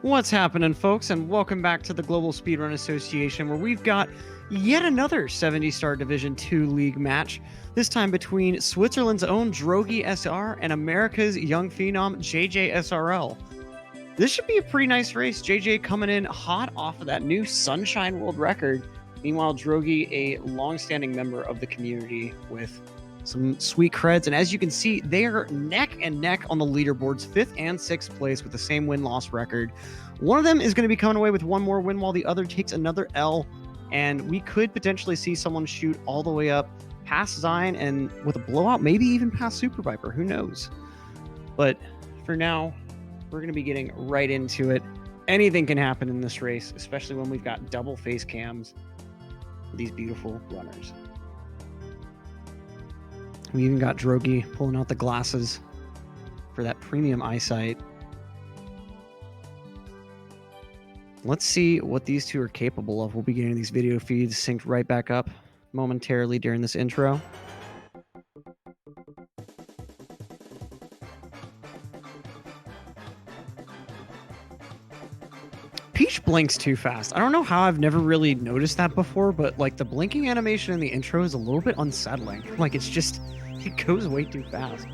What's happening, folks, and welcome back to the Global Speedrun Association, where we've got yet another 70-star Division 2 League match, this time between Switzerland's own DrogieSR and America's young phenom JJsrl. This should be a pretty nice race. JJ coming in hot off of that new Sunshine World Record. Meanwhile, Drogie, a long-standing member of the community with some sweet creds, and as you can see, they are neck and neck on the leaderboards, 5th and 6th place with the same win-loss record. One of them is going to be coming away with one more win, while the other takes another L, and we could potentially see someone shoot all the way up past Zion and with a blowout, maybe even past Super Viper, who knows. But for now, we're going to be getting right into it. Anything can happen in this race, especially when we've got double face cams for these beautiful runners. We even got Drogie pulling out the glasses for that premium eyesight. Let's see what these two are capable of. We'll be getting these video feeds synced right back up momentarily during this intro. Peach blinks too fast. I don't know how I've never really noticed that before, but like the blinking animation in the intro is a little bit unsettling. Like it's just, it goes way too fast.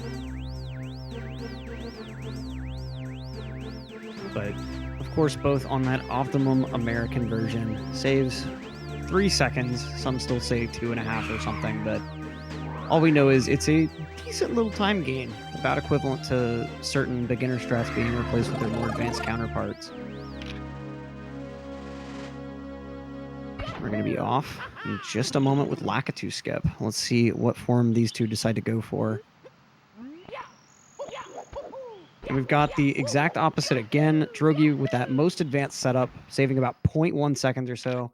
But of course, both on that optimum American version, saves 3 seconds. Some still say 2.5 or something, but all we know is it's a decent little time gain, about equivalent to certain beginner strats being replaced with their more advanced counterparts. We're going to be off in just a moment with Lakitu Skip. Let's see what form these two decide to go for. And we've got the exact opposite again. Drogie with that most advanced setup, saving about 0.1 seconds or so.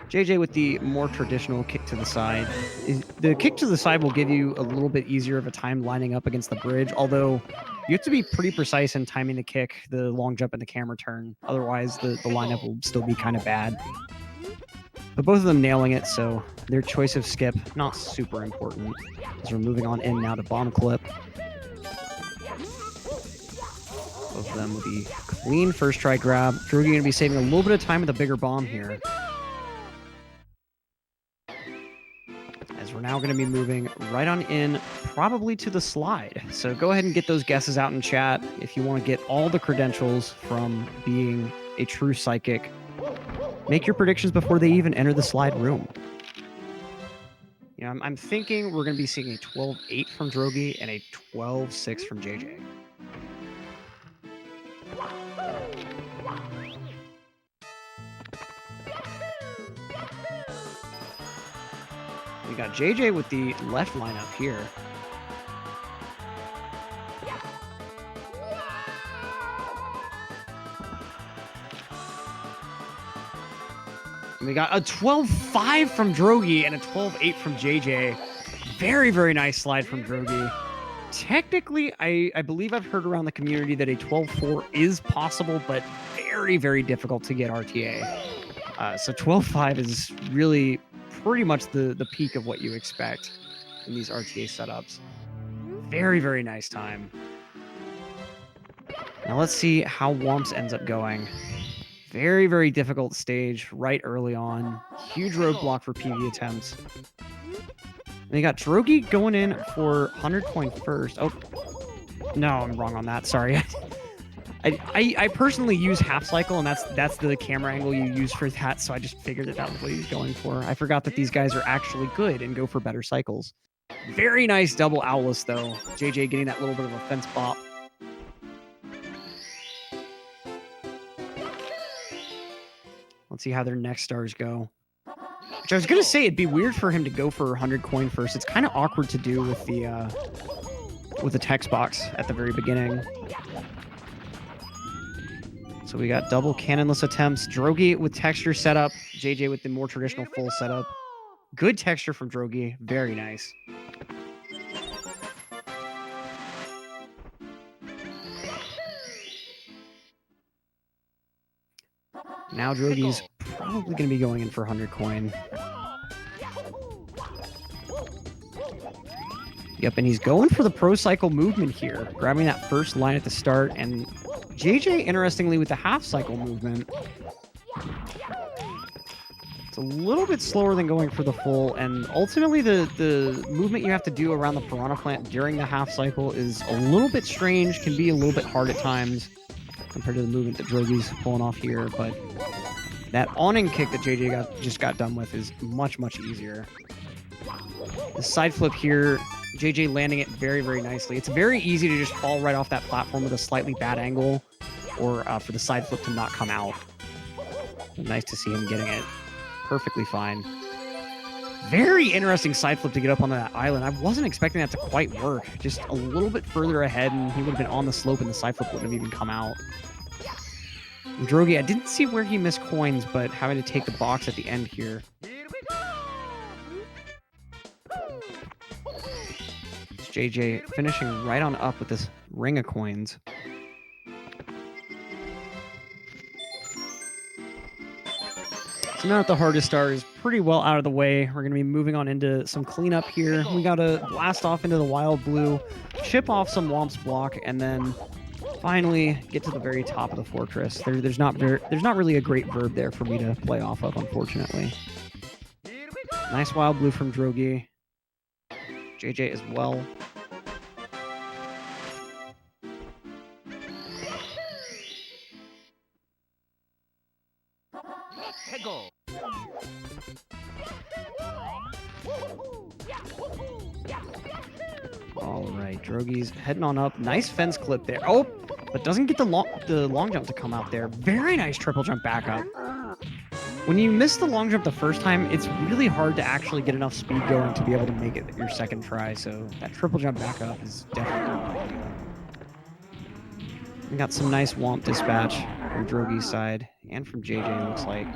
JJ with the more traditional kick to the side. The kick to the side will give you a little bit easier of a time lining up against the bridge, although you have to be pretty precise in timing the kick, the long jump, and the camera turn. Otherwise, the lineup will still be kind of bad. But both of them nailing it, so their choice of skip, not super important, as we're moving on in now to bomb clip. Both of them with the clean first try grab. Drogie going to be saving a little bit of time with a bigger bomb here, as we're now going to be moving right on in, probably to the slide. So go ahead and get those guesses out in chat if you want to get all the credentials from being a true psychic. Make your predictions before they even enter the slide room. You know, I'm thinking we're going to be seeing a 12-8 from Drogie and a 12-6 from JJ. We got JJ with the left lineup here. And we got a 12-5 from Drogie and a 12-8 from JJ. Very, very nice slide from Drogie. Technically, I believe I've heard around the community that a 12-4 is possible, but very, very difficult to get RTA. So 12-5 is really pretty much the peak of what you expect in these RTA setups. Very, very nice time. Now let's see how Wumps ends up going. Very, very difficult stage right early on. Huge roadblock for PV attempts. And they got Drogie going in for 100 coin first. Oh, no, I'm wrong on that. Sorry. I personally use half cycle, and that's the camera angle you use for that, so I just figured that was what he was going for. I forgot that these guys are actually good and go for better cycles. Very nice double owless, though. JJ getting that little bit of a fence bop. Let's see how their next stars go. Which I was going to say, it'd be weird for him to go for 100 coin first. It's kind of awkward to do with the text box at the very beginning. So we got double cannonless attempts. Drogie with texture setup. JJ with the more traditional full setup. Good texture from Drogie. Very nice. Now Drogie's probably going to be going in for 100 coin. Yep, and he's going for the pro cycle movement here, grabbing that first line at the start, and JJ, interestingly, with the half cycle movement, it's a little bit slower than going for the full, and ultimately the movement you have to do around the Piranha Plant during the half cycle is a little bit strange, can be a little bit hard at times compared to the movement that Drogie's pulling off here, but that awning kick that JJ just got done with is much, much easier. The side flip here, JJ landing it very, very nicely. It's very easy to just fall right off that platform with a slightly bad angle, or for the side flip to not come out. Nice to see him getting it perfectly fine. Very interesting side flip to get up on that island. I wasn't expecting that to quite work. Just a little bit further ahead, and he would have been on the slope, and the side flip wouldn't have even come out. And Drogie, I didn't see where he missed coins, but having to take the box at the end here. It's JJ finishing right on up with this ring of coins. So now that the hardest star is pretty well out of the way, we're going to be moving on into some cleanup here. We got to blast off into the wild blue, chip off some Womp's block, and then finally get to the very top of the fortress. There's not really a great verb there for me to play off of, unfortunately. Nice wild blue from Drogie. JJ as well. All right, Drogie's heading on up. Nice fence clip there. Oh, but doesn't get the long jump to come out there. Very nice triple jump back up. When you miss the long jump the first time, it's really hard to actually get enough speed going to be able to make it your second try. So that triple jump back up is definitely good. We got some nice Womp dispatch from Drogie's side and from JJ, it looks like.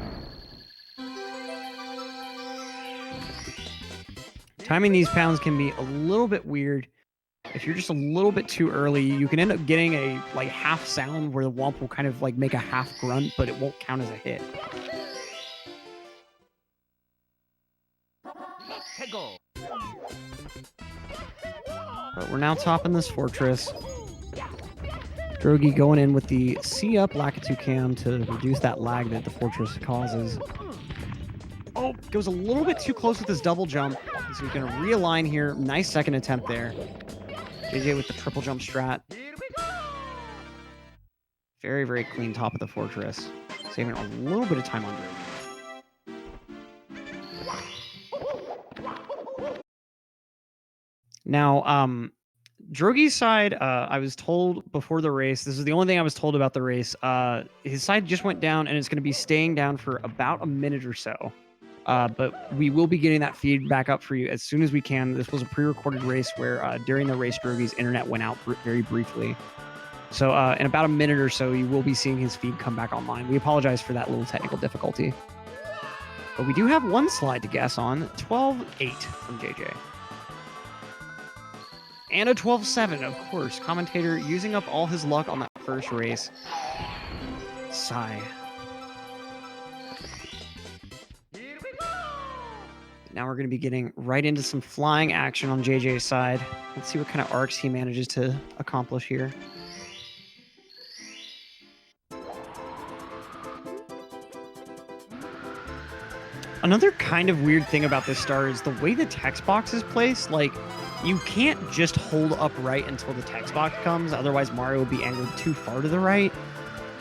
Timing these pounds can be a little bit weird. If you're just a little bit too early, you can end up getting a half sound where the Womp will kind of make a half grunt, but it won't count as a hit. But we're now topping this fortress. Drogie going in with the C up Lakitu cam to reduce that lag that the fortress causes. Oh, goes a little bit too close with his double jump. So he's going to realign here. Nice second attempt there. JJ with the triple jump strat. Very, very clean top of the fortress. Saving a little bit of time on Drogie. Now, Drogie's side, I was told before the race, this is the only thing I was told about the race, his side just went down and it's going to be staying down for about a minute or so. But we will be getting that feed back up for you as soon as we can. This was a pre-recorded race where during the race, Drogie's internet went out very briefly. So in about a minute or so, you will be seeing his feed come back online. We apologize for that little technical difficulty. But we do have one slide to guess on, 12-8 from JJ. And a 12-7, of course. Commentator using up all his luck on that first race. Sigh. Now we're going to be getting right into some flying action on JJ's side. Let's see what kind of arcs he manages to accomplish here. Another kind of weird thing about this star is the way the text box is placed. You can't just hold upright until the text box comes, otherwise Mario will be angled too far to the right.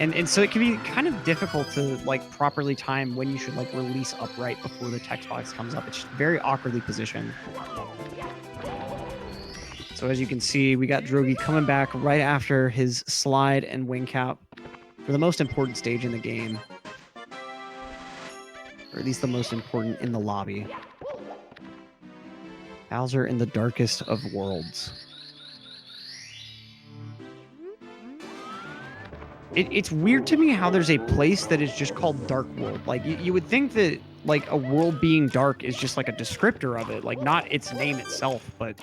And so it can be kind of difficult to properly time when you should release upright before the text box comes up. It's just very awkwardly positioned. So as you can see, we got Drogie coming back right after his slide and wing cap for the most important stage in the game. Or at least the most important in the lobby. Bowser in the darkest of worlds. It's weird to me how there's a place that is just called Dark World. You would think that a world being dark is just a descriptor of it, not its name itself, but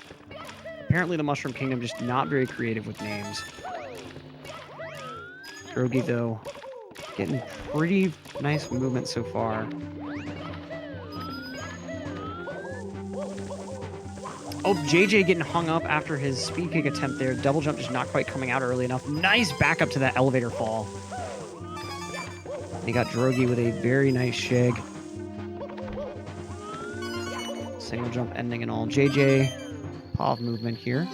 apparently the Mushroom Kingdom just not very creative with names. Drogie though, getting pretty nice movement so far. Oh, JJ getting hung up after his speed kick attempt there. Double jump just not quite coming out early enough. Nice back up to that elevator fall. And he got Drogie with a very nice shig. Single jump ending and all. JJ, paw movement here.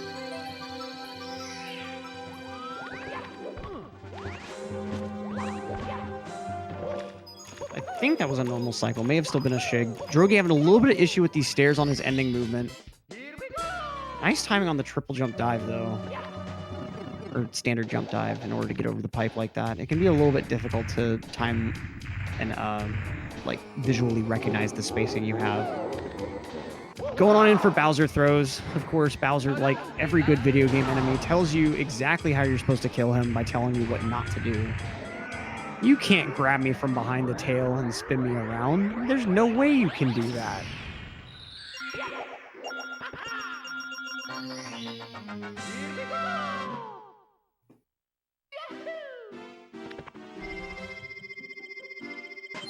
I think that was a normal cycle. May have still been a shig. Drogie having a little bit of issue with these stairs on his ending movement. Nice timing on the triple jump dive, though. Or standard jump dive in order to get over the pipe like that. It can be a little bit difficult to time and, like, visually recognize the spacing you have. Going on in for Bowser throws. Of course, Bowser, like every good video game enemy, tells you exactly how you're supposed to kill him by telling you what not to do. You can't grab me from behind the tail and spin me around. There's no way you can do that.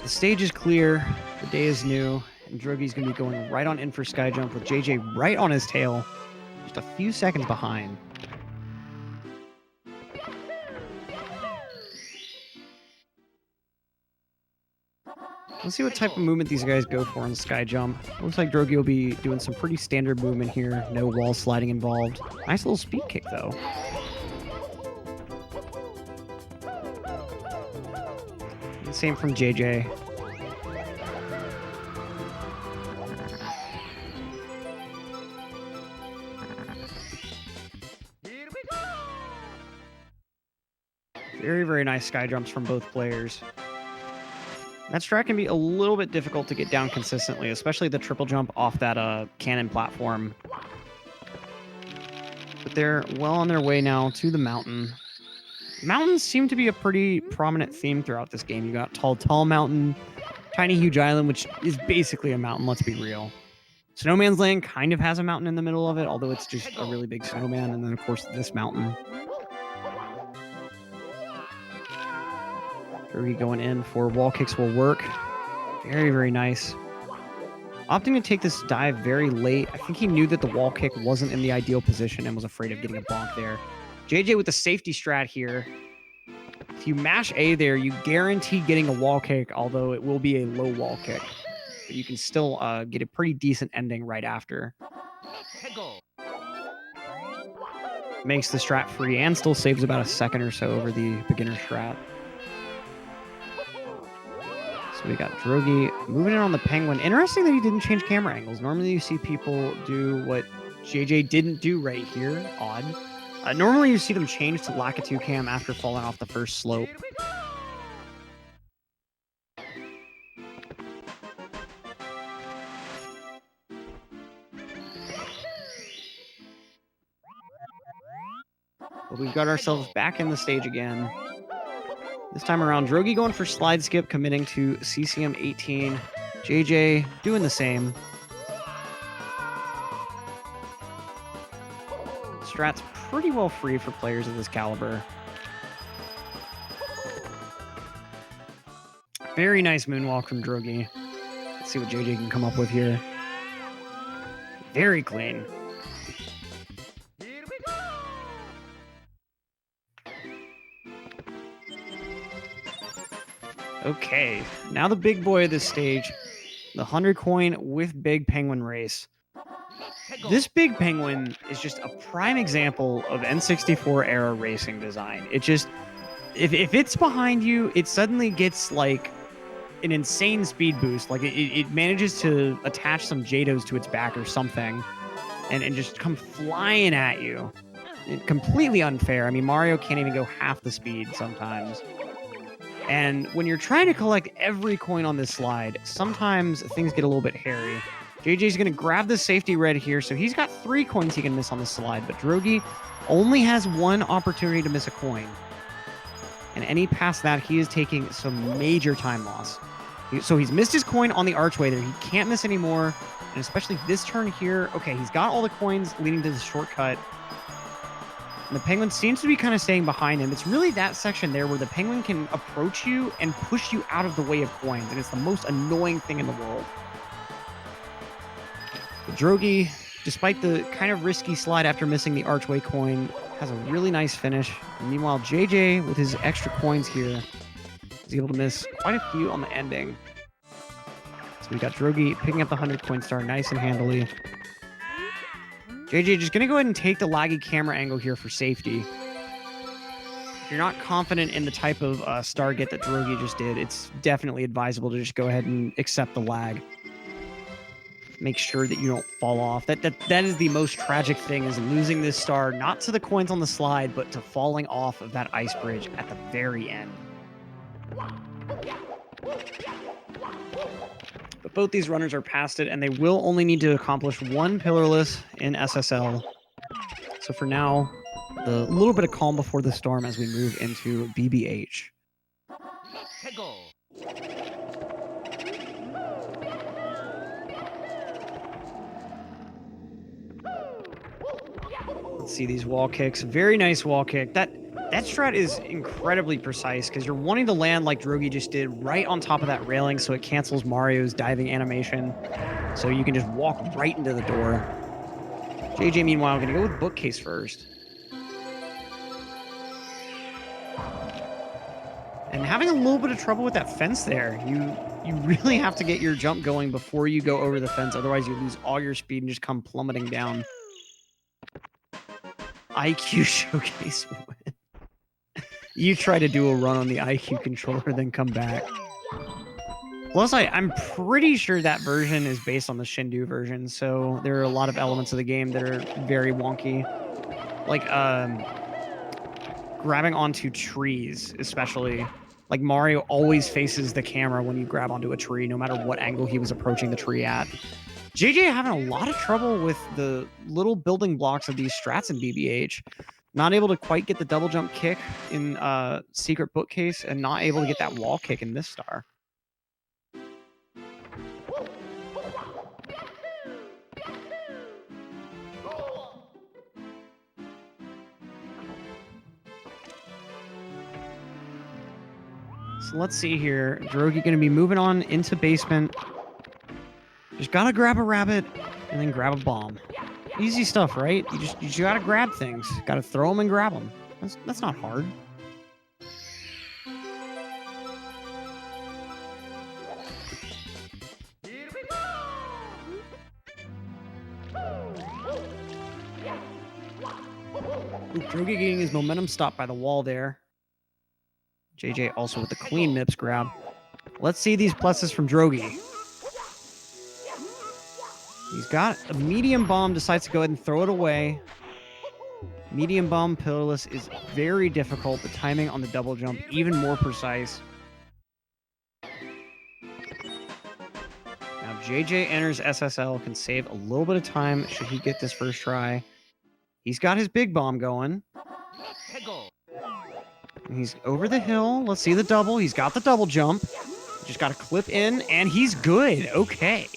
The stage is clear. The day is new. And Drogie's going to be going right on in for Sky Jump with JJ right on his tail. Just a few seconds behind. Let's see what type of movement these guys go for on Sky Jump. Looks like Drogie will be doing some pretty standard movement here. No wall sliding involved. Nice little speed kick, though. And same from JJ. Very, very nice Sky Jumps from both players. That strat can be a little bit difficult to get down consistently, especially the triple jump off that cannon platform. But they're well on their way now to the mountain. Mountains seem to be a pretty prominent theme throughout this game. You got Tall Mountain, Tiny Huge Island, which is basically a mountain, let's be real. Snowman's Land kind of has a mountain in the middle of it, although it's just a really big snowman. And then, of course, this mountain. Drogie going in for wall kicks will work. Very, very nice. Opting to take this dive very late. I think he knew that the wall kick wasn't in the ideal position and was afraid of getting a bonk there. JJ with the safety strat here. If you mash A there, you guarantee getting a wall kick, although it will be a low wall kick. But you can still get a pretty decent ending right after. Makes the strat free and still saves about a second or so over the beginner strat. So we got Drogie moving in on the Penguin. Interesting that he didn't change camera angles. Normally you see people do what JJ didn't do right here. Odd. Normally you see them change to Lakitu cam after falling off the first slope. But we've got ourselves back in the stage again. This time around, Drogie going for slide skip, committing to CCM 18. JJ doing the same. Strat's pretty well free for players of this caliber. Very nice moonwalk from Drogie. Let's see what JJ can come up with here. Very clean. Okay, now the big boy of this stage, the 100 coin with Big Penguin race. This Big Penguin is just a prime example of N64 era racing design. It just, if it's behind you, it suddenly gets like an insane speed boost. Like it manages to attach some JDOs to its back or something and just come flying at you. Completely unfair. I mean, Mario can't even go half the speed sometimes. And when you're trying to collect every coin on this slide, sometimes things get a little bit hairy. JJ's going to grab the safety red here, so he's got 3 coins he can miss on the slide, but Drogie only has 1 opportunity to miss a coin. And any past that, he is taking some major time loss. So he's missed his coin on the archway there. He can't miss anymore, and especially this turn here. Okay, he's got all the coins leading to the shortcut. And the Penguin seems to be kind of staying behind him. It's really that section there where the Penguin can approach you and push you out of the way of coins. And it's the most annoying thing in the world. But Drogie despite the kind of risky slide after missing the archway coin, has a really nice finish. And meanwhile, JJ, with his extra coins here, is able to miss quite a few on the ending. So we got Drogie picking up the 100 coin star nice and handily. JJ just going to go ahead and take the laggy camera angle here for safety. If you're not confident in the type of star get that Drogie just did, it's definitely advisable to just go ahead and accept the lag. Make sure that you don't fall off. That is the most tragic thing, is losing this star, not to the coins on the slide, but to falling off of that ice bridge at the very end. But both these runners are past it, and they will only need to accomplish one pillarless in SSL. So for now, the little bit of calm before the storm as we move into BBH. Let's see these wall kicks. Very nice wall kick. That strat is incredibly precise because you're wanting to land like Drogie just did right on top of that railing, so it cancels Mario's diving animation. So you can just walk right into the door. JJ, meanwhile, going to go with bookcase first. And having a little bit of trouble with that fence there. You really have to get your jump going before you go over the fence. Otherwise, you lose all your speed and just come plummeting down. IQ showcase win. You try to do a run on the IQ controller, then come back. Plus, I'm pretty sure that version is based on the Shindu version, so there are a lot of elements of the game that are very wonky. Like, grabbing onto trees, especially. Like, Mario always faces the camera when you grab onto a tree, no matter what angle he was approaching the tree at. JJ having a lot of trouble with the little building blocks of these strats in BBH. Not able to quite get the double jump kick in Secret Bookcase, and not able to get that wall kick in this star. So let's see here. Drogie going to be moving on into basement. Just gotta grab a rabbit and then grab a bomb. Easy stuff, right? You just gotta grab things. Gotta throw them and grab them. That's not hard. Drogie getting his momentum stopped by the wall there. JJ also with the clean Mips grab. Let's see these pluses from Drogie. He's got a medium bomb, decides to go ahead and throw it away. Medium bomb pillarless is very difficult. The timing on the double jump, even more precise. Now JJ enters SSL, can save a little bit of time should he get this first try. He's got his big bomb going. And he's over the hill. Let's see the double. He's got the double jump. Just got to clip in, and he's good. Okay.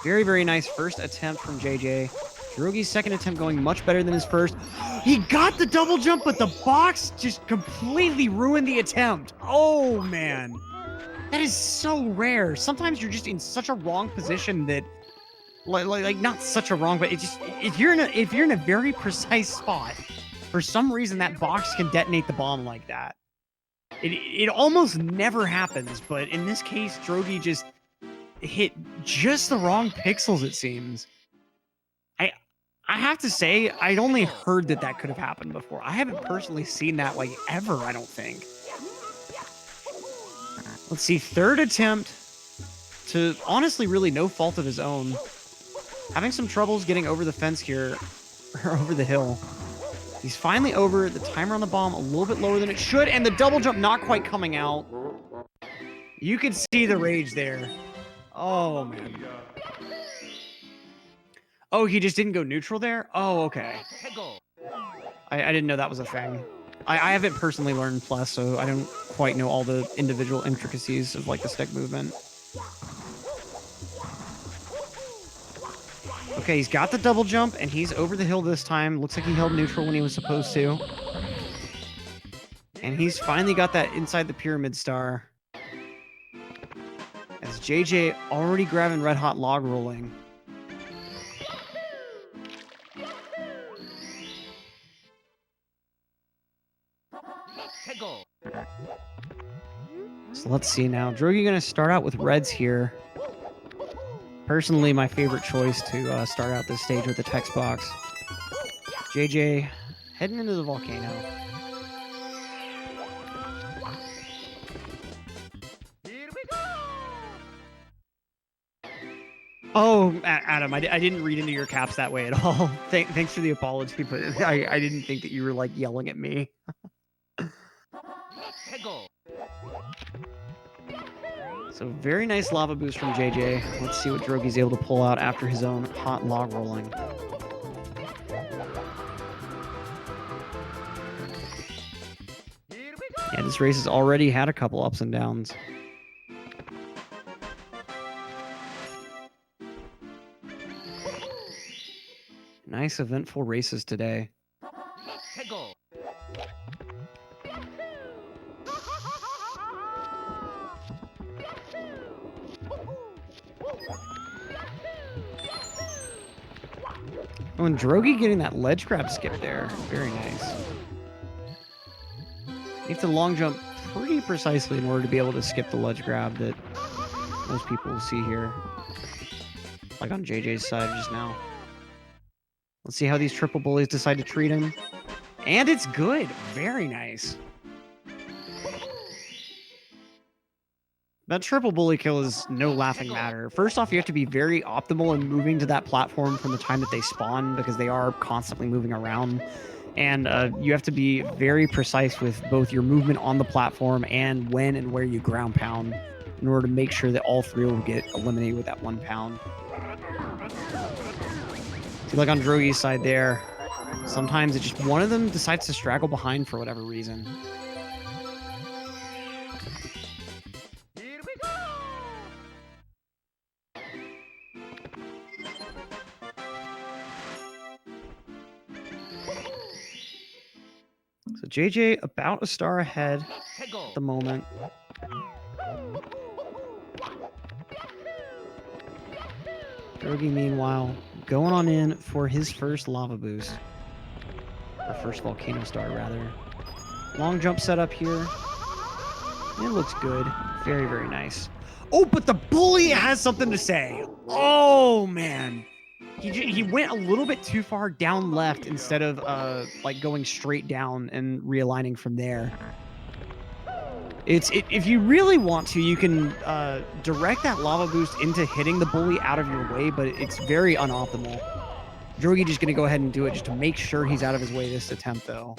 Very, very nice first attempt from JJ. Drogie's second attempt going much better than his first. He got the double jump, but the box just completely ruined the attempt. Oh, man. That is so rare. Sometimes you're just in such a wrong position that, like not such a wrong, but it just, if you're in a very precise spot, for some reason that box can detonate the bomb like that. It almost never happens, but in this case, Drogie just hit just the wrong pixels, it seems. I have to say, I'd only heard that could have happened before. I haven't personally seen that, like, ever, I don't think. Let's see, third attempt to, honestly, really no fault of his own. Having some troubles getting over the fence here, or over the hill. He's finally over. The timer on the bomb a little bit lower than it should, and the double jump not quite coming out. You could see the rage there. Oh, man. Oh, he just didn't go neutral there? Oh, okay. I didn't know that was a thing. I haven't personally learned Plus, so I don't quite know all the individual intricacies of, like, the stick movement. Okay, he's got the double jump, and he's over the hill this time. Looks like he held neutral when he was supposed to. And he's finally got that inside the pyramid star. As JJ already grabbing red hot log rolling. So let's see now. Drogie going to start out with reds here. Personally, my favorite choice to start out this stage with the text box. JJ heading into the volcano. Oh, Adam, I didn't read into your caps that way at all. Thanks for the apology, but I didn't think that you were, like, yelling at me. So very nice lava boost from JJ. Let's see what Drogie's able to pull out after his own hot log rolling. Yeah, this race has already had a couple ups and downs. Nice eventful races today. Oh, and Drogie getting that ledge grab skip there. Very nice. You have to long jump pretty precisely in order to be able to skip the ledge grab that most people will see here. Like on JJ's side just now. Let's see how these triple bullies decide to treat him. And it's good. Very nice. That triple bully kill is no laughing matter. First off, you have to be very optimal in moving to that platform from the time that they spawn, because they are constantly moving around. And you have to be very precise with both your movement on the platform and when and where you ground pound in order to make sure that all three will get eliminated with that 1 pound. See, like on Drogie's side there, sometimes it's just one of them decides to straggle behind for whatever reason. So JJ about a star ahead at the moment. Drogie, meanwhile, going on in for his first lava boost. Or first volcano star, rather. Long jump setup here. It looks good. Very, very nice. Oh, but the bully has something to say. Oh, man. He went a little bit too far down left instead of like going straight down and realigning from there. If you really want to, you can direct that lava boost into hitting the bully out of your way, but it's very unoptimal. Drogie just gonna go ahead and do it just to make sure he's out of his way this attempt, though.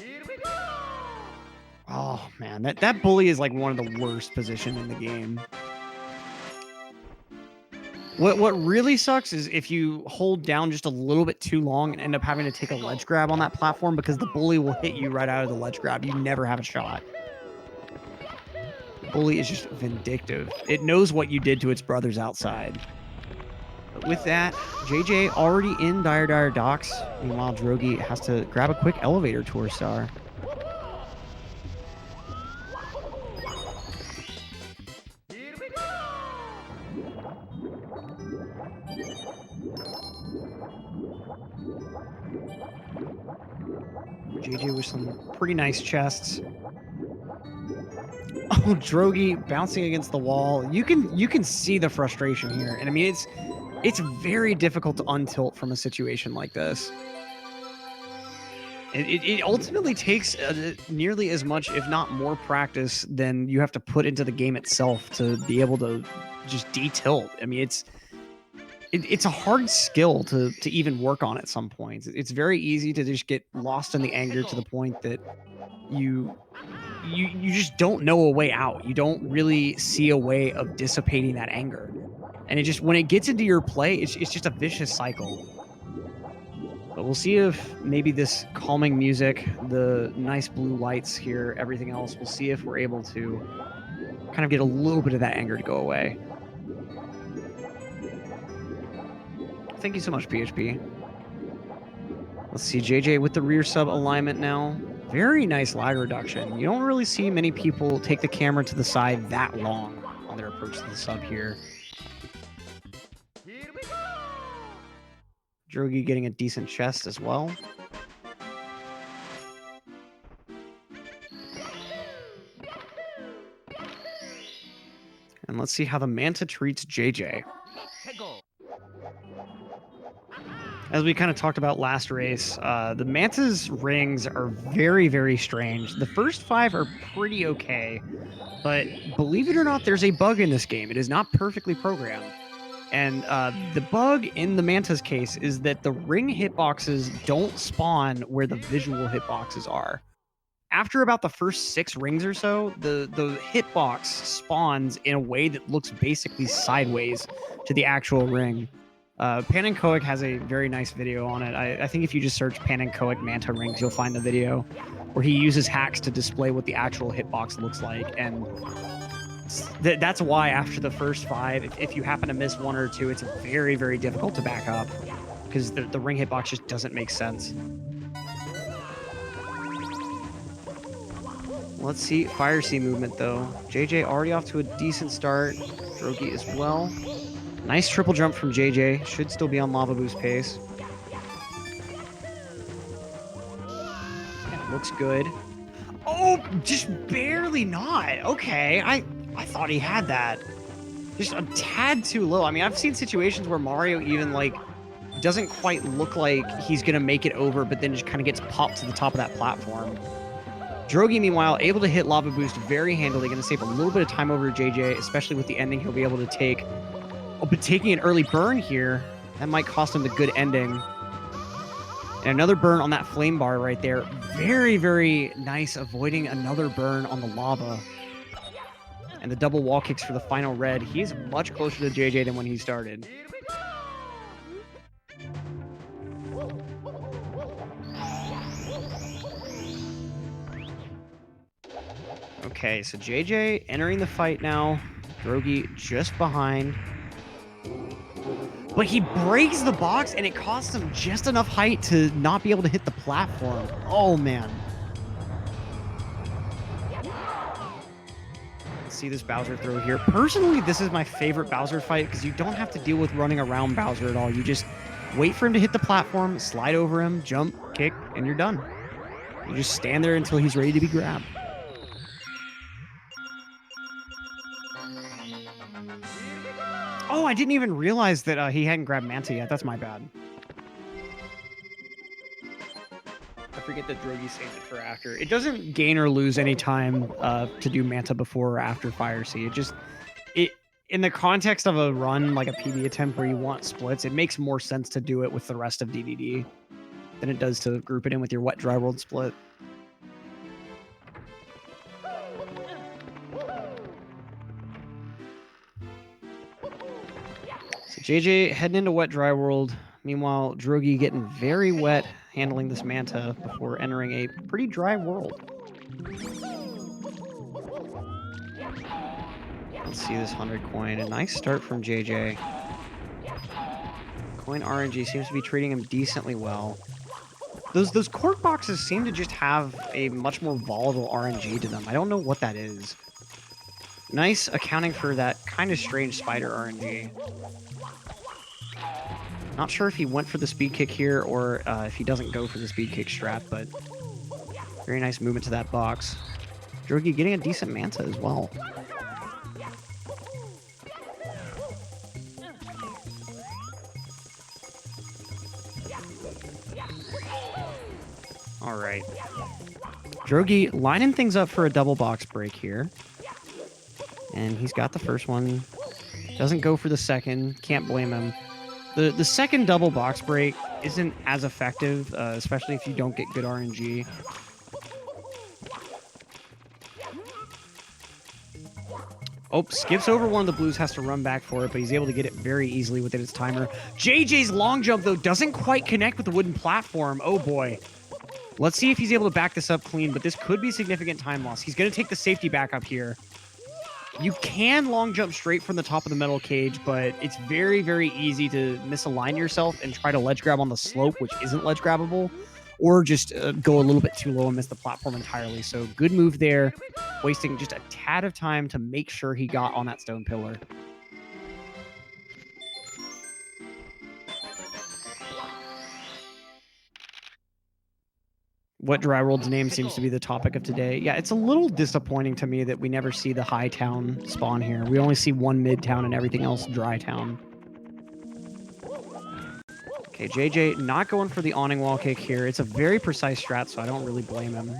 Oh man, that bully is like one of the worst positions in the game. What really sucks is if you hold down just a little bit too long and end up having to take a ledge grab on that platform, because the bully will hit you right out of the ledge grab. You never have a shot. The bully is just vindictive. It knows what you did to its brothers outside. But with that, JJ already in Dire Docks. Meanwhile, Drogie has to grab a quick elevator tour star. JJ with some pretty nice chests. Oh, Drogie bouncing against the wall. You can see the frustration here. And I mean, it's very difficult to untilt from a situation like this. It ultimately takes nearly as much, if not more, practice than you have to put into the game itself to be able to just de-tilt. I mean, it's a hard skill to even work on at some points. It's very easy to just get lost in the anger to the point that you just don't know a way out. You don't really see a way of dissipating that anger. And it just, when it gets into your play, it's just a vicious cycle. But we'll see if maybe this calming music, the nice blue lights here, everything else, we'll see if we're able to kind of get a little bit of that anger to go away. Thank you so much, PHP. Let's see, JJ with the rear sub alignment now. Very nice lag reduction. You don't really see many people take the camera to the side that long on their approach to the sub here. Drogie getting a decent chest as well. And let's see how the Manta treats JJ. As we kind of talked about last race, the Manta's rings are very, very strange. The first 5 are pretty okay, but believe it or not, there's a bug in this game. It is not perfectly programmed. And the bug in the Manta's case is that the ring hitboxes don't spawn where the visual hitboxes are. After about the first 6 rings or so, the hitbox spawns in a way that looks basically sideways to the actual ring. Panenkoic has a very nice video on it. I think if you just search Panenkoic Manta rings, you'll find the video where he uses hacks to display what the actual hitbox looks like. And that's why after the first 5, if you happen to miss 1 or 2, it's very, very difficult to back up because the ring hitbox just doesn't make sense. Let's see Fire Sea movement, though. JJ already off to a decent start. Drogie as well. Nice triple jump from JJ. Should still be on Lava Boost pace. Yeah, looks good. Oh, just barely not. Okay, I thought he had that. Just a tad too low. I mean, I've seen situations where Mario even, like, doesn't quite look like he's going to make it over, but then just kind of gets popped to the top of that platform. Drogie, meanwhile, able to hit Lava Boost very handily, going to save a little bit of time over JJ, especially with the ending he'll be able to take. Oh, but taking an early burn here, that might cost him the good ending. And another burn on that flame bar right there. Very, very nice, avoiding another burn on the lava. And the double wall kicks for the final red. He's much closer to JJ than when he started. Okay, so JJ entering the fight now. Drogie just behind. But he breaks the box, and it costs him just enough height to not be able to hit the platform. Oh, man. Let's see this Bowser throw here. Personally, this is my favorite Bowser fight because you don't have to deal with running around Bowser at all. You just wait for him to hit the platform, slide over him, jump, kick, and you're done. You just stand there until he's ready to be grabbed. Oh, I didn't even realize that he hadn't grabbed Manta yet. That's my bad. I forget that Drogie saved it for after. It doesn't gain or lose any time to do Manta before or after Fire Sea. It in the context of a run, like a PB attempt where you want splits, it makes more sense to do it with the rest of DDD than it does to group it in with your Wet Dry World split. So JJ heading into Wet Dry World. Meanwhile, Drogie getting very wet handling this Manta before entering a pretty dry world. Let's see this 100 coin. A nice start from JJ. Coin RNG seems to be treating him decently well. Those cork boxes seem to just have a much more volatile RNG to them. I don't know what that is. Nice accounting for that kind of strange spider RNG. Not sure if he went for the speed kick here or if he doesn't go for the speed kick strat, but very nice movement to that box. Drogie getting a decent Manta as well. All right. Drogie lining things up for a double box break here. And he's got the first one. Doesn't go for the second. Can't blame him. The second double box break isn't as effective, especially if you don't get good RNG. Oh, skips over one of the blues, has to run back for it, but he's able to get it very easily within his timer. JJ's long jump, though, doesn't quite connect with the wooden platform. Oh, boy. Let's see if he's able to back this up clean, but this could be significant time loss. He's going to take the safety back up here. You can long jump straight from the top of the metal cage, but it's very, very easy to misalign yourself and try to ledge grab on the slope, which isn't ledge grabbable, or just go a little bit too low and miss the platform entirely. So good move there, wasting just a tad of time to make sure he got on that stone pillar. what Dry World's name seems to be the topic of today. Yeah, it's a little disappointing to me that we never see the high town spawn here. We only see one mid town and everything else dry town. Okay, JJ not going for the awning wall kick here. It's a very precise strat, so I don't really blame him.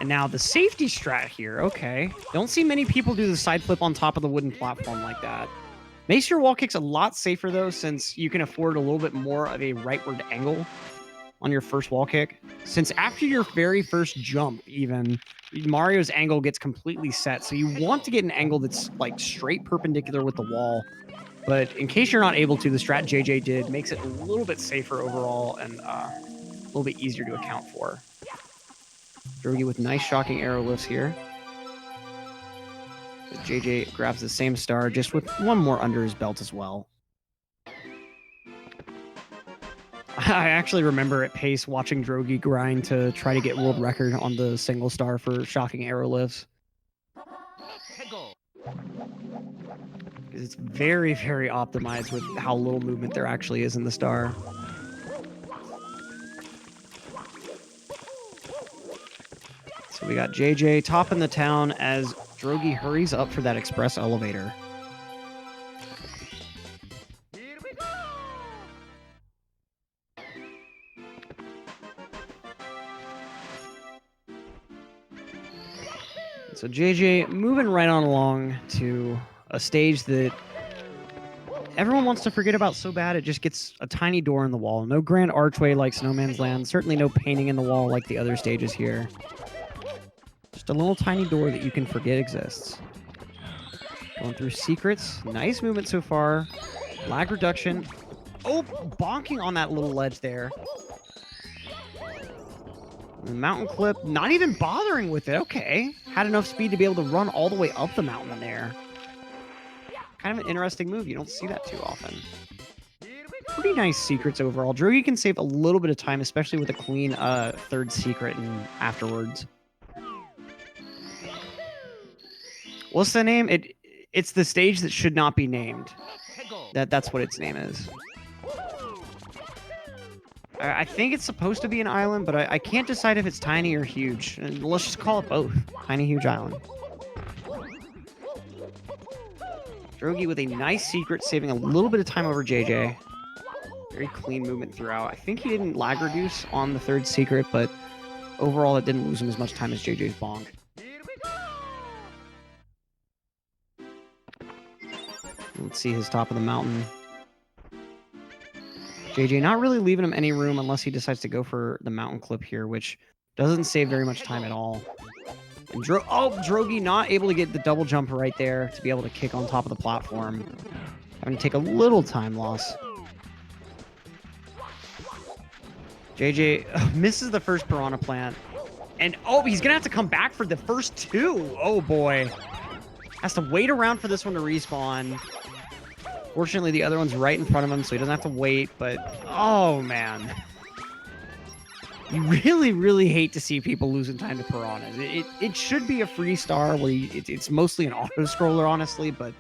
And now the safety strat here. Okay. Don't see many people do the side flip on top of the wooden platform like that. Makes your wall kicks a lot safer, though, since you can afford a little bit more of a rightward angle on your first wall kick. Since after your very first jump, even, Mario's angle gets completely set. So you want to get an angle that's like straight perpendicular with the wall. But in case you're not able to, the strat JJ did makes it a little bit safer overall and a little bit easier to account for. Drogie with nice shocking arrow lifts here. JJ grabs the same star, just with one more under his belt as well. I actually remember at Pace watching Drogie grind to try to get world record on the single star for shocking arrow lifts. Because it's very, very optimized with how little movement there actually is in the star. So we got JJ topping the town as Drogie hurries up for that express elevator. So JJ moving right on along to a stage that everyone wants to forget about so bad it just gets a tiny door in the wall. No grand archway like Snowman's Land. Certainly no painting in the wall like the other stages here. Just a little tiny door that you can forget exists. Going through secrets. Nice movement so far. Lag reduction. Oh, bonking on that little ledge there. The mountain clip, not even bothering with it. Okay. Had enough speed to be able to run all the way up the mountain there. Kind of an interesting move. You don't see that too often. Pretty nice secrets overall. Drogie can save a little bit of time, especially with a clean third secret and afterwards. What's the name? It's the stage that should not be named. That's what its name is. I think it's supposed to be an island, but I can't decide if it's tiny or huge. And let's just call it both. Tiny, huge island. Drogie with a nice secret, saving a little bit of time over JJ. Very clean movement throughout. I think he didn't lag reduce on the third secret, but overall it didn't lose him as much time as JJ's bonk. Let's see his top of the mountain. JJ not really leaving him any room unless he decides to go for the mountain clip here, which doesn't save very much time at all. And Drogie not able to get the double jump right there to be able to kick on top of the platform. Having to take a little time loss. JJ misses the first piranha plant. And oh, he's going to have to come back for the first two. Oh boy. Has to wait around for this one to respawn. Fortunately, the other one's right in front of him, so he doesn't have to wait, but oh man. You really, really hate to see people losing time to piranhas. It should be a free star where it's mostly an auto scroller, honestly, but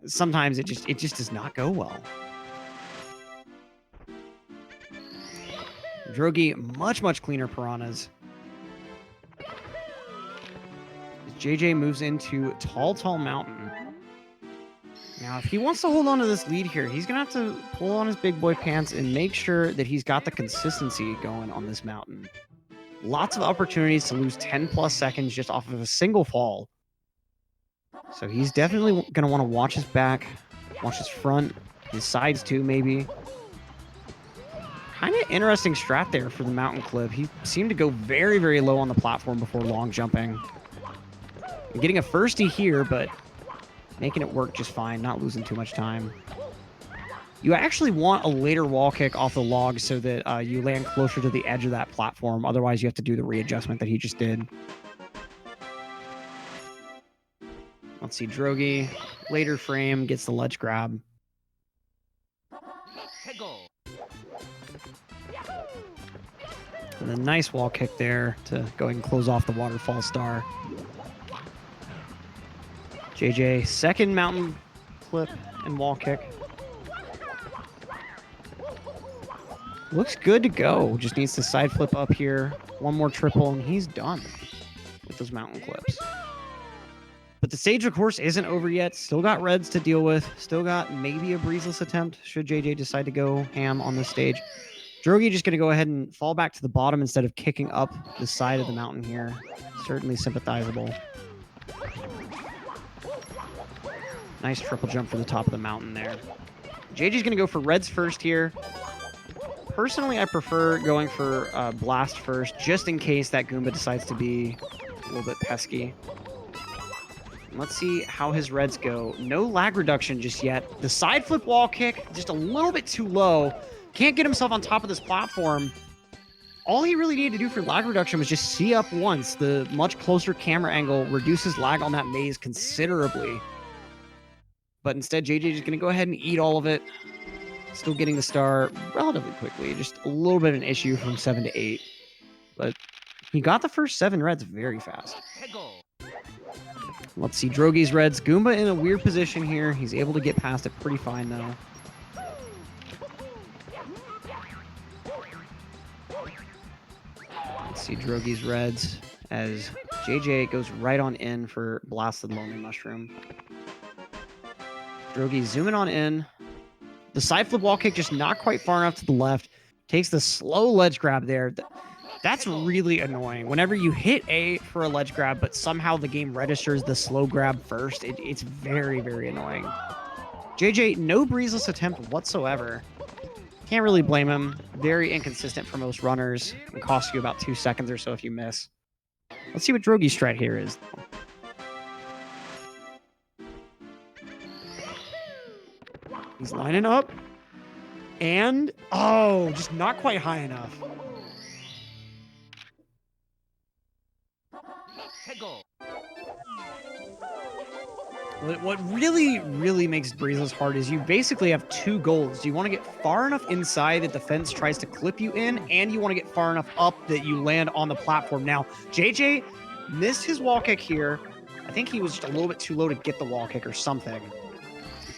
sometimes it just does not go well. Drogie, much cleaner piranhas. JJ moves into Tall Mountain. Now, if he wants to hold on to this lead here, he's going to have to pull on his big boy pants and make sure that he's got the consistency going on this mountain. Lots of opportunities to lose 10 plus seconds just off of a single fall. So he's definitely going to want to watch his back, watch his front, his sides too, maybe. Kind of interesting strat there for the mountain clip. He seemed to go very, very low on the platform before long jumping. Getting a firstie here, but making it work just fine, not losing too much time. You actually want a later wall kick off the log so that you land closer to the edge of that platform. Otherwise, you have to do the readjustment that he just did. Let's see, Drogie, later frame, gets the ledge grab. And a nice wall kick there to go ahead and close off the waterfall star. JJ, second mountain flip and wall kick. Looks good to go. Just needs to side flip up here. One more triple, and he's done with those mountain clips. But the stage, of course, isn't over yet. Still got reds to deal with. Still got maybe a breezeless attempt should JJ decide to go ham on this stage. Drogie just going to go ahead and fall back to the bottom instead of kicking up the side of the mountain here. Certainly sympathizable. Nice triple jump for the top of the mountain there. JJ's going to go for reds first here. Personally, I prefer going for blast first, just in case that Goomba decides to be a little bit pesky. Let's see how his reds go. No lag reduction just yet. The side flip wall kick, just a little bit too low. Can't get himself on top of this platform. All he really needed to do for lag reduction was just see up once. The much closer camera angle reduces lag on that maze considerably. But instead, JJ is going to go ahead and eat all of it. Still getting the star relatively quickly. Just a little bit of an issue from 7 to 8. But he got the first 7 reds very fast. Let's see Drogie's reds. Goomba in a weird position here. He's able to get past it pretty fine, though. Let's see Drogie's reds as JJ goes right on in for Blasted Lonely Mushroom. Drogie zooming on in. The side flip wall kick just not quite far enough to the left. Takes the slow ledge grab there. That's really annoying. Whenever you hit A for a ledge grab, but somehow the game registers the slow grab first, it's very, very annoying. JJ, no breezeless attempt whatsoever. Can't really blame him. Very inconsistent for most runners. It costs you about 2 seconds or so if you miss. Let's see what Drogie's strat here is. He's lining up. And, oh, just not quite high enough. What really, really makes breezeless hard is you basically have 2 goals. You want to get far enough inside that the fence tries to clip you in, and you want to get far enough up that you land on the platform. Now, JJ missed his wall kick here. I think he was just a little bit too low to get the wall kick or something.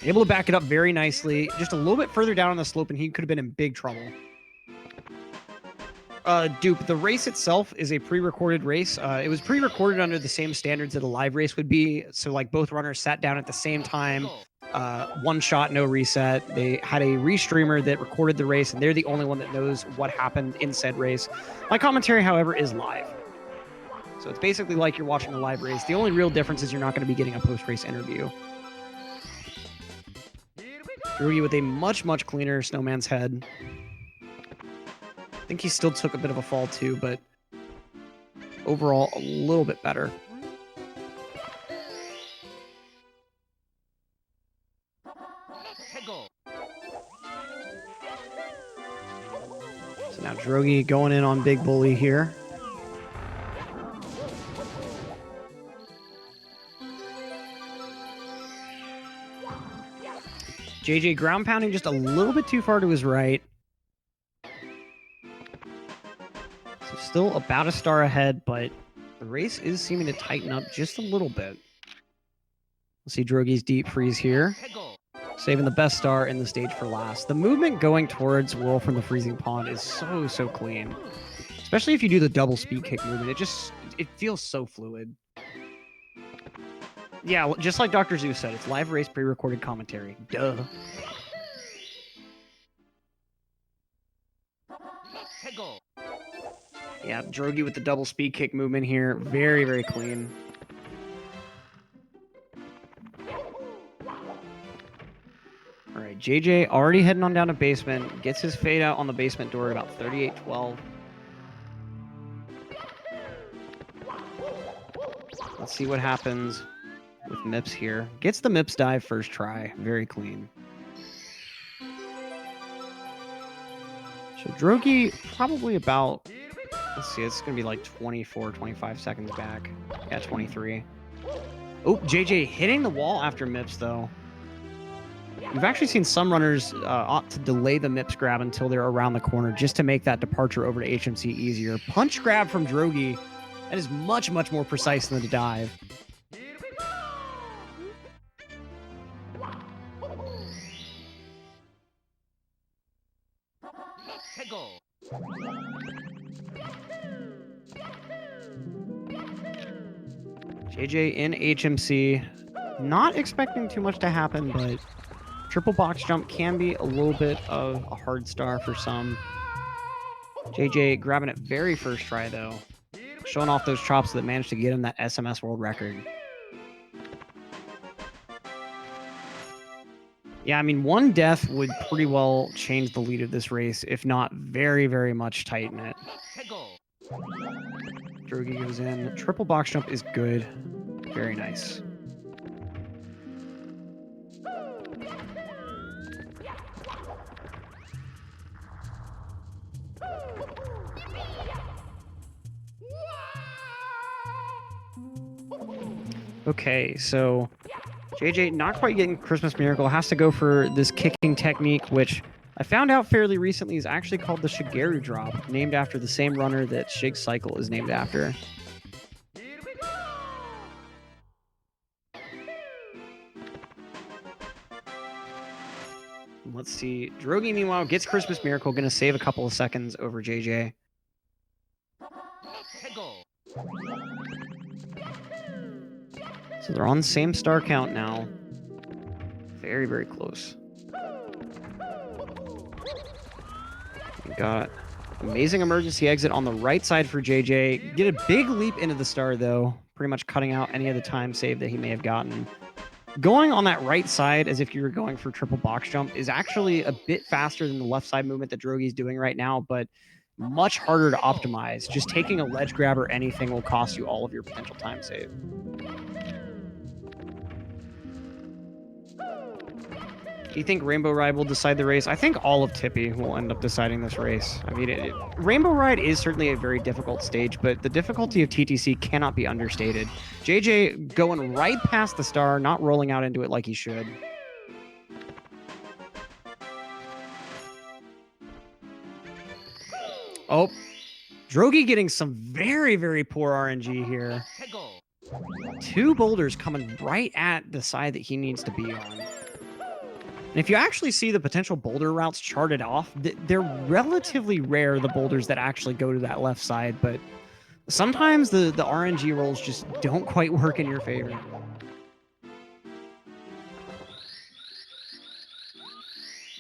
Able to back it up very nicely. Just a little bit further down on the slope, and he could have been in big trouble. Dupe, the race itself is a pre-recorded race. It was pre-recorded under the same standards that a live race would be. So like both runners sat down at the same time, one shot, no reset. They had a restreamer that recorded the race, and they're the only one that knows what happened in said race. My commentary, however, is live. So it's basically like you're watching a live race. The only real difference is you're not going to be getting a post-race interview. Drogie with a much, much cleaner snowman's head. I think he still took a bit of a fall too, but overall a little bit better. So now Drogie going in on Big Bully here. JJ ground pounding just a little bit too far to his right. So still about a star ahead, but the race is seeming to tighten up just a little bit. We'll see Drogie's deep freeze here. Saving the best star in the stage for last. The movement going towards Whirl from the freezing pond is so, so clean. Especially if you do the double speed kick movement. It feels so fluid. Yeah, just like Dr. Zeus said, it's live race pre-recorded commentary. Duh. Yeah, Drogie with the double speed kick movement here. Very, very clean. All right, JJ already heading on down to basement. Gets his fade out on the basement door at about 38-12. Let's see what happens with Mips here. Gets the Mips dive first try. Very clean. So Drogie probably about, let's see, it's going to be like 24, 25 seconds back. Yeah, 23. Oh, JJ hitting the wall after Mips, though. We've actually seen some runners opt to delay the Mips grab until they're around the corner just to make that departure over to HMC easier. Punch grab from Drogie. That is much, much more precise than the dive. JJ in HMC. Not expecting too much to happen, but triple box jump can be a little bit of a hard star for some. JJ grabbing it very first try, though. Showing off those chops that managed to get him that SMS world record. Yeah, I mean, one death would pretty well change the lead of this race, if not very, very much tighten it. Drogie goes in. Triple box jump is good. Very nice. Okay, so JJ not quite getting Christmas Miracle, has to go for this kicking technique, which I found out fairly recently is actually called the Shigeru drop, named after the same runner that Shig's cycle is named after. Let's see. Drogie, meanwhile, gets Christmas Miracle, going to save a couple of seconds over JJ. So they're on the same star count now. Very, very close. We got amazing emergency exit on the right side for JJ. Get a big leap into the star, though. Pretty much cutting out any of the time save that he may have gotten. Going on that right side as if you were going for triple box jump is actually a bit faster than the left side movement that Drogie's doing right now, but much harder to optimize. Just taking a ledge grab or anything will cost you all of your potential time save. Do you think Rainbow Ride will decide the race? I think all of Tippy will end up deciding this race. I mean, Rainbow Ride is certainly a very difficult stage, but the difficulty of TTC cannot be understated. JJ going right past the star, not rolling out into it like he should. Oh, Drogie getting some very, very poor RNG here. Two boulders coming right at the side that he needs to be on. And if you actually see the potential boulder routes charted off, they're relatively rare, the boulders that actually go to that left side, but sometimes the RNG rolls just don't quite work in your favor.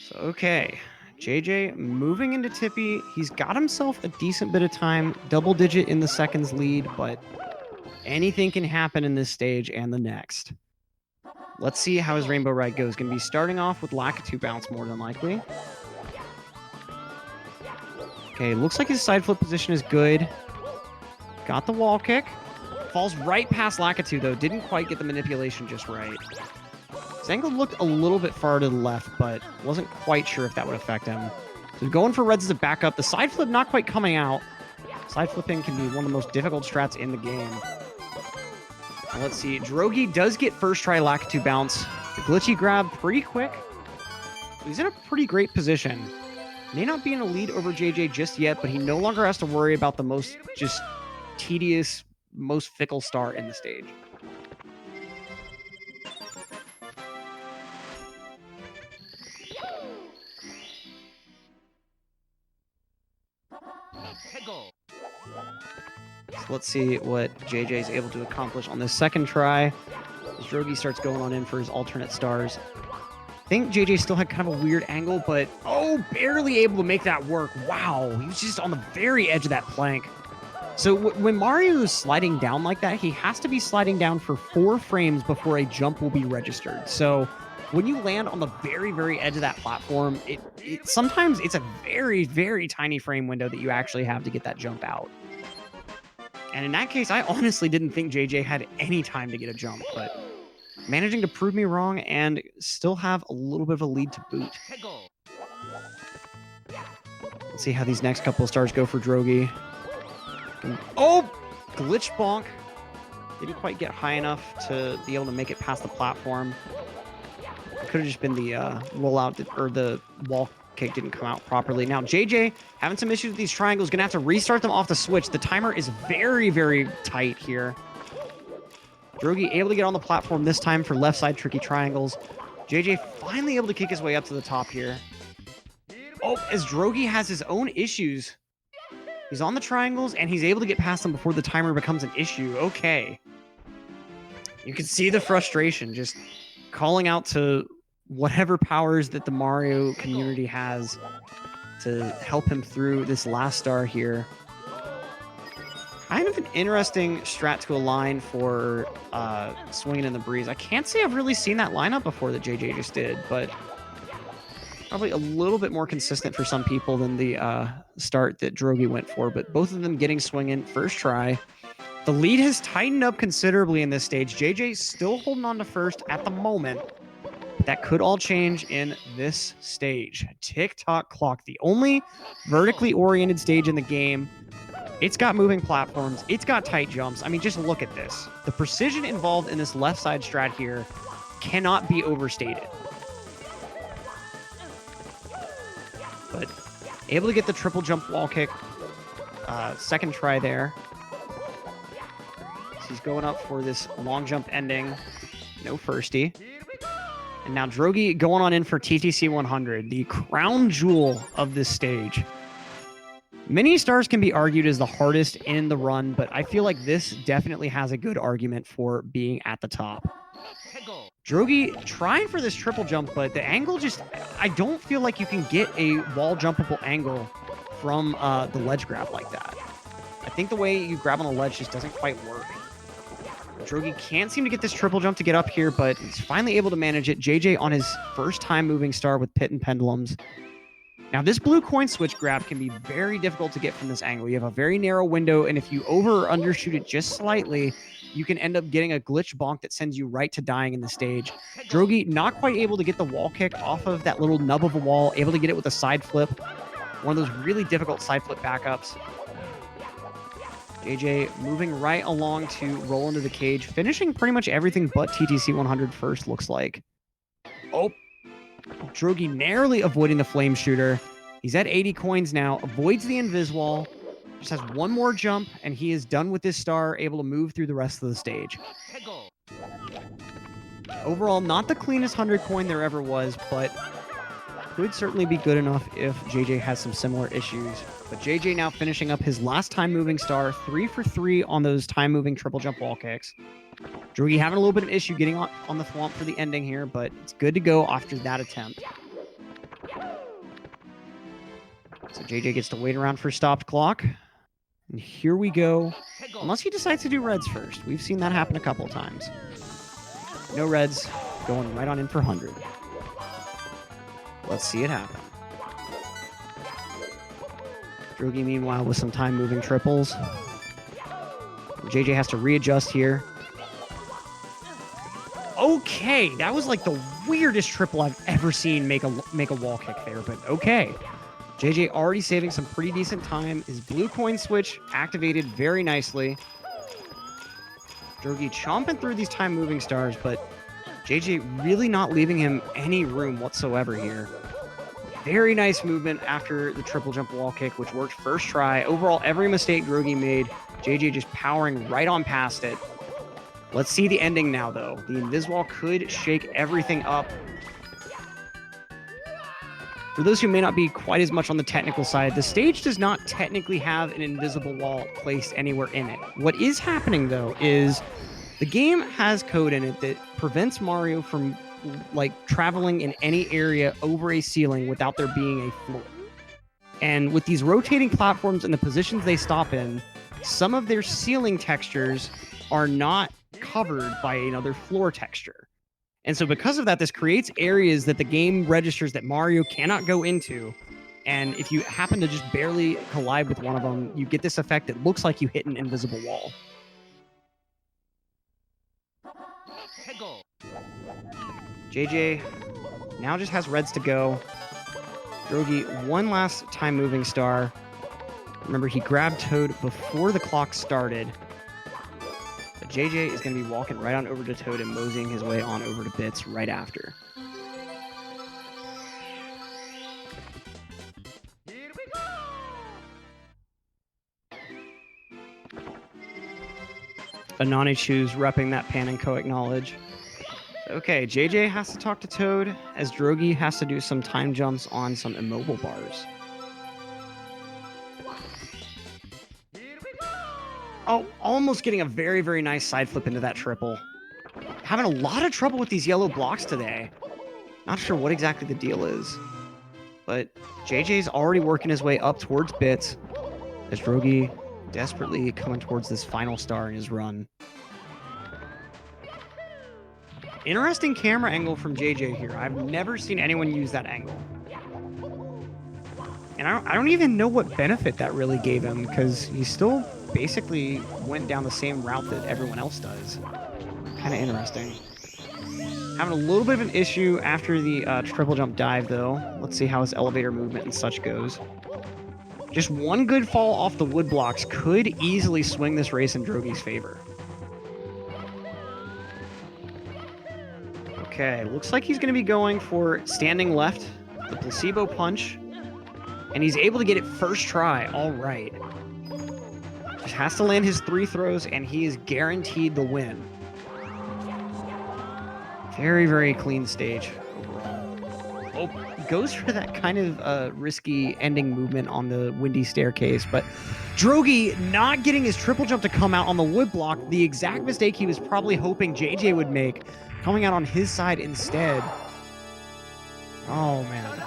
So, okay. JJ moving into Tippy. He's got himself a decent bit of time, double digit in the seconds lead, but anything can happen in this stage and the next. Let's see how his Rainbow Ride goes. Going to be starting off with Lakitu bounce more than likely. Okay, looks like his side flip position is good. Got the wall kick. Falls right past Lakitu, though. Didn't quite get the manipulation just right. His angle looked a little bit far to the left, but wasn't quite sure if that would affect him. So going for Reds as a backup. The side flip not quite coming out. Side flipping can be one of the most difficult strats in the game. Let's see. Drogie does get first try Lakitu bounce. The glitchy grab pretty quick. He's in a pretty great position. May not be in a lead over JJ just yet, but he no longer has to worry about the most just tedious, most fickle star in the stage. So let's see what JJ is able to accomplish on this second try. As Drogie starts going on in for his alternate stars. I think JJ still had kind of a weird angle, but oh, barely able to make that work. Wow, he was just on the very edge of that plank. So when Mario is sliding down like that, he has to be sliding down for 4 frames before a jump will be registered. So when you land on the very, very edge of that platform, sometimes it's a very, very tiny frame window that you actually have to get that jump out. And in that case, I honestly didn't think JJ had any time to get a jump, but managing to prove me wrong and still have a little bit of a lead to boot. Let's see how these next couple of stars go for Drogie. Oh! Glitch bonk. Didn't quite get high enough to be able to make it past the platform. It could have just been the rollout, or the wall kick didn't come out properly. Now, JJ having some issues with these triangles. Going to have to restart them off the switch. The timer is very, very tight here. Drogie able to get on the platform this time for left side tricky triangles. JJ finally able to kick his way up to the top here. Oh, as Drogie has his own issues. He's on the triangles, and he's able to get past them before the timer becomes an issue. Okay. You can see the frustration, just calling out to whatever powers that the Mario community has to help him through this last star here. Kind of an interesting strat to align for swinging in the breeze. I can't say I've really seen that lineup before that JJ just did, but probably a little bit more consistent for some people than the start that Drogie went for. But both of them getting swinging first try. The lead has tightened up considerably in this stage. JJ still holding on to first at the moment. That could all change in this stage. Tick-tock clock, the only vertically oriented stage in the game. It's got moving platforms. It's got tight jumps. I mean, just look at this. The precision involved in this left side strat here cannot be overstated. But able to get the triple jump wall kick. Second try there. So he's going up for this long jump ending. No firstie. And now Drogie going on in for TTC 100, the crown jewel of this stage. Mini stars can be argued as the hardest in the run, but I feel like this definitely has a good argument for being at the top. Drogie trying for this triple jump, but the angle just, I don't feel like you can get a wall jumpable angle from the ledge grab like that. I think the way you grab on the ledge just doesn't quite work. Drogie can't seem to get this triple jump to get up here, but he's finally able to manage it. JJ on his first time moving star with pit and pendulums. Now, this blue coin switch grab can be very difficult to get from this angle. You have a very narrow window, and if you over or undershoot it just slightly, you can end up getting a glitch bonk that sends you right to dying in the stage. Drogie not quite able to get the wall kick off of that little nub of a wall, able to get it with a side flip. One of those really difficult side flip backups. JJ moving right along to roll into the cage, finishing pretty much everything but TTC 100 first, looks like. Oh, Drogie narrowly avoiding the flame shooter. He's at 80 coins now, avoids the invis wall, just has one more jump, and he is done with this star, able to move through the rest of the stage. Overall, not the cleanest 100 coin there ever was, but could certainly be good enough if JJ has some similar issues. But JJ now finishing up his last time moving star, 3 for 3 on those time moving triple jump wall kicks. Drogie having a little bit of issue getting on the thwomp for the ending here, but it's good to go after that attempt. So JJ gets to wait around for stopped clock. And here we go. Unless he decides to do reds first. We've seen that happen a couple of times. No reds, going right on in for 100. Let's see it happen. Drogie, meanwhile, with some time-moving triples. JJ has to readjust here. Okay, that was like the weirdest triple I've ever seen make a wall kick there, but okay. JJ already saving some pretty decent time. His blue coin switch activated very nicely. Drogie chomping through these time-moving stars, but JJ really not leaving him any room whatsoever here. Very nice movement after the triple jump wall kick, which worked first try. Overall, every mistake Drogie made, JJ just powering right on past it. Let's see the ending now, though. The invis wall could shake everything up. For those who may not be quite as much on the technical side, the stage does not technically have an invisible wall placed anywhere in it. What is happening, though, is the game has code in it that prevents Mario from traveling in any area over a ceiling without there being a floor. And with these rotating platforms and the positions they stop in, some of their ceiling textures are not covered by another floor texture. And so because of that, this creates areas that the game registers that Mario cannot go into. And if you happen to just barely collide with one of them, you get this effect that looks like you hit an invisible wall. JJ now just has reds to go. Drogie, one last time moving star. Remember, he grabbed Toad before the clock started. But JJ is going to be walking right on over to Toad and moseying his way on over to Bits right after. Anani Choose repping that pan and co-acknowledge. Okay, JJ has to talk to Toad, as Drogie has to do some time jumps on some immobile bars. Oh, almost getting a very, very nice side flip into that triple. having a lot of trouble with these yellow blocks today. Not sure what exactly the deal is. But JJ's already working his way up towards bits as Drogie desperately coming towards this final star in his run. Interesting camera angle from JJ here. I've never seen anyone use that angle. And I don't even know what benefit that really gave him, because he still basically went down the same route that everyone else does. Kind of interesting. Having a little bit of an issue after the triple jump dive, though. Let's see how his elevator movement and such goes. Just one good fall off the wood blocks could easily swing this race in Drogie's favor. Okay, looks like he's going to be going for standing left, the placebo punch, and he's able to get it first try. All right. Just has to land his 3 throws, and he is guaranteed the win. Very, very clean stage overall. Oh, goes for that kind of risky ending movement on the windy staircase, but Drogie not getting his triple jump to come out on the wood block, the exact mistake he was probably hoping JJ would make, coming out on his side instead. Oh, man.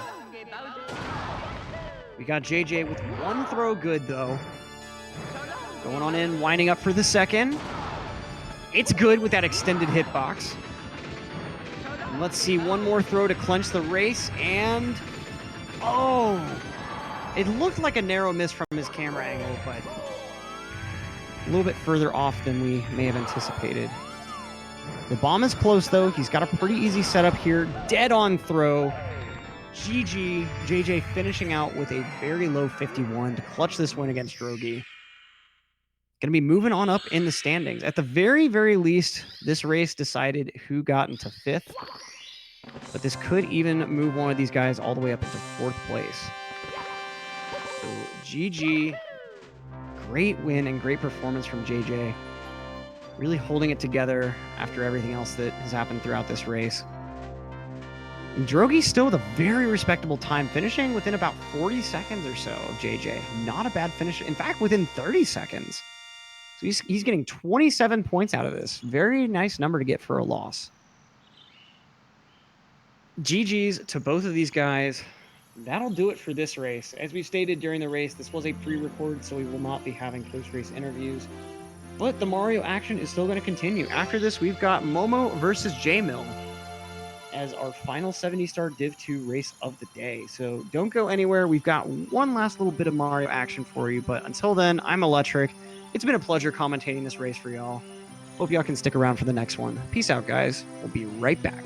We got JJ with 1 throw good, though. Going on in, winding up for the second. It's good with that extended hitbox. And let's see, 1 more throw to clinch the race, and... oh! It looked like a narrow miss from his camera angle, but a little bit further off than we may have anticipated. The bomb is close, though. He's got a pretty easy setup here. Dead on throw. GG. JJ finishing out with a very low 51 to clutch this win against Drogie. Going to be moving on up in the standings. At the very, very least, this race decided who got into 5th. But this could even move one of these guys all the way up into 4th place. So, GG. Great win and great performance from JJ. Really holding it together after everything else that has happened throughout this race. And Drogie's still with a very respectable time, finishing within about 40 seconds or so of JJ. Not a bad finish. In fact, within 30 seconds. So he's getting 27 points out of this. Very nice number to get for a loss. GG's to both of these guys. That'll do it for this race. As we stated during the race, this was a pre-record, so we will not be having post-race interviews. But the Mario action is still going to continue. After this, we've got Momo versus J-Mill as our final 70-star Div 2 race of the day. So don't go anywhere. We've got one last little bit of Mario action for you. But until then, I'm Electric. It's been a pleasure commentating this race for y'all. Hope y'all can stick around for the next one. Peace out, guys. We'll be right back.